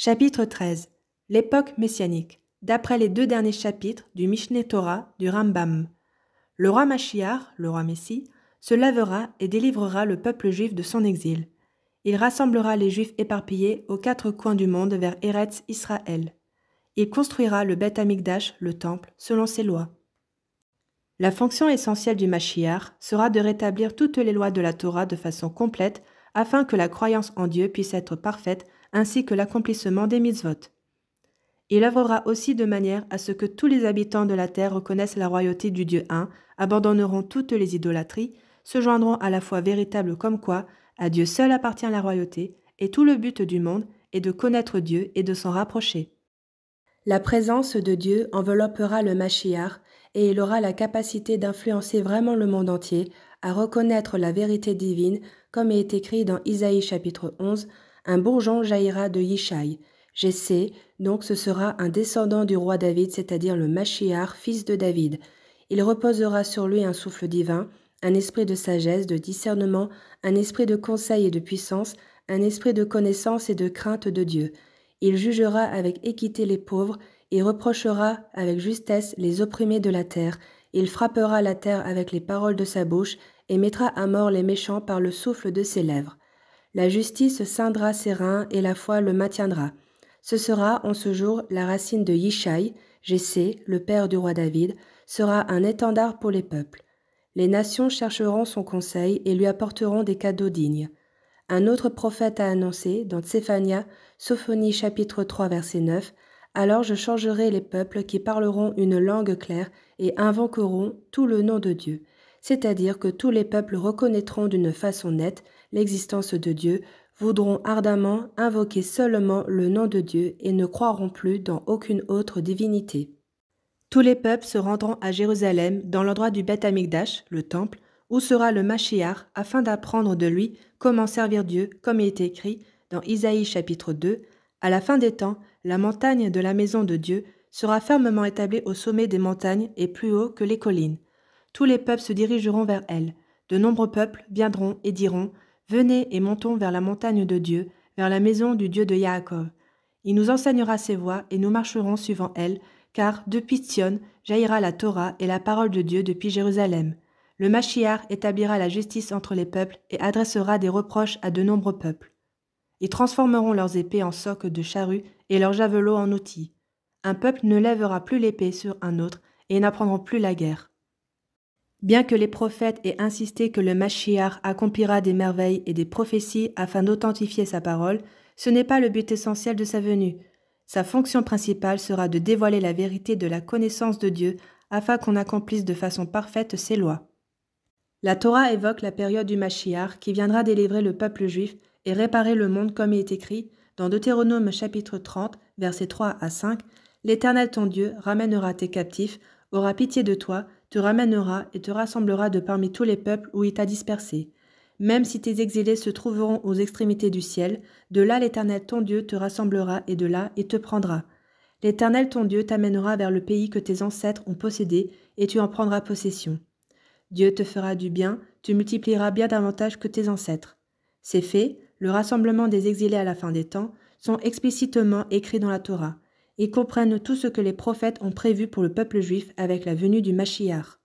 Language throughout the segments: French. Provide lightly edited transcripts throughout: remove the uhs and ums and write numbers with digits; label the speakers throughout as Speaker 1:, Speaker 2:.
Speaker 1: Chapitre 13. L'époque messianique, d'après les deux derniers chapitres du Mishneh Torah du Rambam. Le roi Mashiach, le roi Messie, se lèvera et délivrera le peuple juif de son exil. Il rassemblera les Juifs éparpillés aux quatre coins du monde vers Eretz Israël. Il construira le Beth Amikdash, le temple, selon ses lois. La fonction essentielle du Mashiach sera de rétablir toutes les lois de la Torah de façon complète afin que la croyance en Dieu puisse être parfaite ainsi que l'accomplissement des mitzvot. Il œuvrera aussi de manière à ce que tous les habitants de la terre reconnaissent la royauté du Dieu un, abandonneront toutes les idolâtries, se joindront à la foi véritable comme quoi à Dieu seul appartient la royauté, et tout le but du monde est de connaître Dieu et de s'en rapprocher. La présence de Dieu enveloppera le Mashiach et il aura la capacité d'influencer vraiment le monde entier à reconnaître la vérité divine comme est écrit dans Isaïe chapitre 11, un bourgeon jaillira de Yishai. Jessé, donc ce sera un descendant du roi David, c'est-à-dire le Mashiach, fils de David. Il reposera sur lui un souffle divin, un esprit de sagesse, de discernement, un esprit de conseil et de puissance, un esprit de connaissance et de crainte de Dieu. Il jugera avec équité les pauvres et reprochera avec justesse les opprimés de la terre. Il frappera la terre avec les paroles de sa bouche et mettra à mort les méchants par le souffle de ses lèvres. La justice ceindra ses reins et la foi le maintiendra. Ce sera en ce jour la racine de Yishai, Jessé, le père du roi David, sera un étendard pour les peuples. Les nations chercheront son conseil et lui apporteront des cadeaux dignes. Un autre prophète a annoncé, dans Tsephania, Sophonie chapitre 3 verset 9, « Alors je changerai les peuples qui parleront une langue claire et invoqueront tout le nom de Dieu. » C'est-à-dire que tous les peuples reconnaîtront d'une façon nette l'existence de Dieu, voudront ardemment invoquer seulement le nom de Dieu et ne croiront plus dans aucune autre divinité. Tous les peuples se rendront à Jérusalem, dans l'endroit du Beth Amikdash, le temple, où sera le Mashiach, afin d'apprendre de lui comment servir Dieu, comme il est écrit dans Isaïe chapitre 2, « À la fin des temps, la montagne de la maison de Dieu sera fermement établie au sommet des montagnes et plus haut que les collines. Tous les peuples se dirigeront vers elle. De nombreux peuples viendront et diront, « Venez et montons vers la montagne de Dieu, vers la maison du Dieu de Yaakov. Il nous enseignera ses voies et nous marcherons suivant elle, car depuis Sion jaillira la Torah et la parole de Dieu depuis Jérusalem. Le Mashiach établira la justice entre les peuples et adressera des reproches à de nombreux peuples. Ils transformeront leurs épées en socs de charrues et leurs javelots en outils. Un peuple ne lèvera plus l'épée sur un autre et n'apprendront plus la guerre. » Bien que les prophètes aient insisté que le Mashiach accomplira des merveilles et des prophéties afin d'authentifier sa parole, ce n'est pas le but essentiel de sa venue. Sa fonction principale sera de dévoiler la vérité de la connaissance de Dieu afin qu'on accomplisse de façon parfaite ses lois. La Torah évoque la période du Mashiach qui viendra délivrer le peuple juif et réparer le monde comme il est écrit dans Deutéronome chapitre 30, versets 3 à 5, « L'Éternel ton Dieu ramènera tes captifs, aura pitié de toi, te ramènera et te rassemblera de parmi tous les peuples où il t'a dispersé. Même si tes exilés se trouveront aux extrémités du ciel, de là l'Éternel ton Dieu te rassemblera et de là il te prendra. L'Éternel ton Dieu t'amènera vers le pays que tes ancêtres ont possédé et tu en prendras possession. Dieu te fera du bien, tu multiplieras bien davantage que tes ancêtres. » Ces faits, le rassemblement des exilés à la fin des temps, sont explicitement écrits dans la Torah. Ils comprennent tout ce que les prophètes ont prévu pour le peuple juif avec la venue du Mashiach.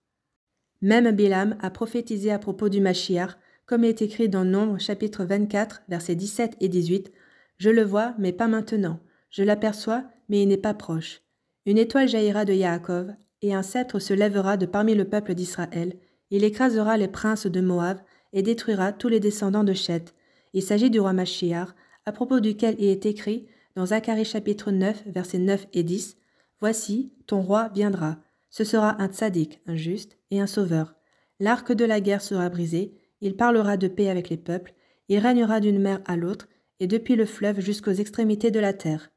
Speaker 1: Même Bilam a prophétisé à propos du Mashiach, comme il est écrit dans Nombre chapitre 24, versets 17 et 18, « Je le vois, mais pas maintenant. Je l'aperçois, mais il n'est pas proche. Une étoile jaillira de Yaakov, et un sceptre se lèvera de parmi le peuple d'Israël. Il écrasera les princes de Moab et détruira tous les descendants de Chet. » Il s'agit du roi Mashiach, à propos duquel il est écrit dans Zacharie chapitre 9, versets 9 et 10, « Voici, ton roi viendra. Ce sera un tzaddik, un juste, et un sauveur. L'arc de la guerre sera brisé, il parlera de paix avec les peuples, il régnera d'une mer à l'autre, et depuis le fleuve jusqu'aux extrémités de la terre.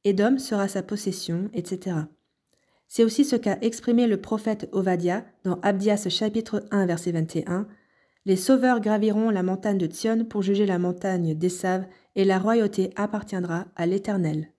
Speaker 1: Édom sera sa possession, etc. » C'est aussi ce qu'a exprimé le prophète Ovadia dans Abdias chapitre 1, verset 21, « Les sauveurs graviront la montagne de Sion pour juger la montagne d'Esav, et la royauté appartiendra à l'Éternel. »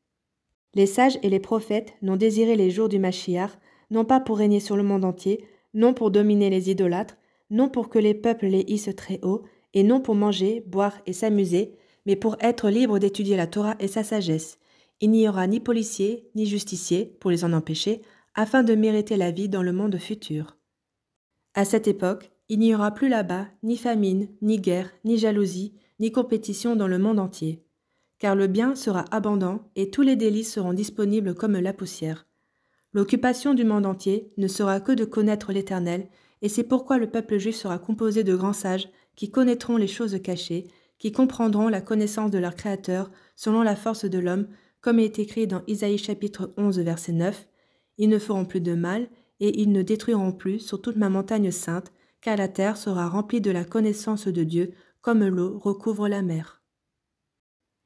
Speaker 1: Les sages et les prophètes n'ont désiré les jours du Mashiach, non pas pour régner sur le monde entier, non pour dominer les idolâtres, non pour que les peuples les hissent très haut, et non pour manger, boire et s'amuser, mais pour être libres d'étudier la Torah et sa sagesse. Il n'y aura ni policiers, ni justiciers, pour les en empêcher, afin de mériter la vie dans le monde futur. À cette époque, il n'y aura plus là-bas ni famine, ni guerre, ni jalousie, ni compétition dans le monde entier. Car le bien sera abondant et tous les délices seront disponibles comme la poussière. L'occupation du monde entier ne sera que de connaître l'Éternel, et c'est pourquoi le peuple juif sera composé de grands sages qui connaîtront les choses cachées, qui comprendront la connaissance de leur Créateur selon la force de l'homme, comme il est écrit dans Isaïe chapitre 11 verset 9. Ils ne feront plus de mal, et ils ne détruiront plus sur toute ma montagne sainte, car la terre sera remplie de la connaissance de Dieu, comme l'eau recouvre la mer.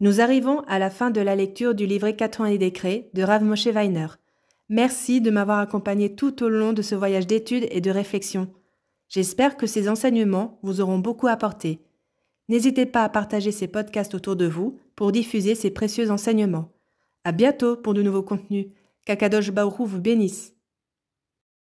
Speaker 1: Nous arrivons à la fin de la lecture du livret 80 décrets de Rav Moshe Weiner. Merci de m'avoir accompagné tout au long de ce voyage d'études et de réflexion. J'espère que ces enseignements vous auront beaucoup apporté. N'hésitez pas à partager ces podcasts autour de vous pour diffuser ces précieux enseignements. À bientôt pour de nouveaux contenus. Qu'Akadosh Baruch Hu vous bénisse.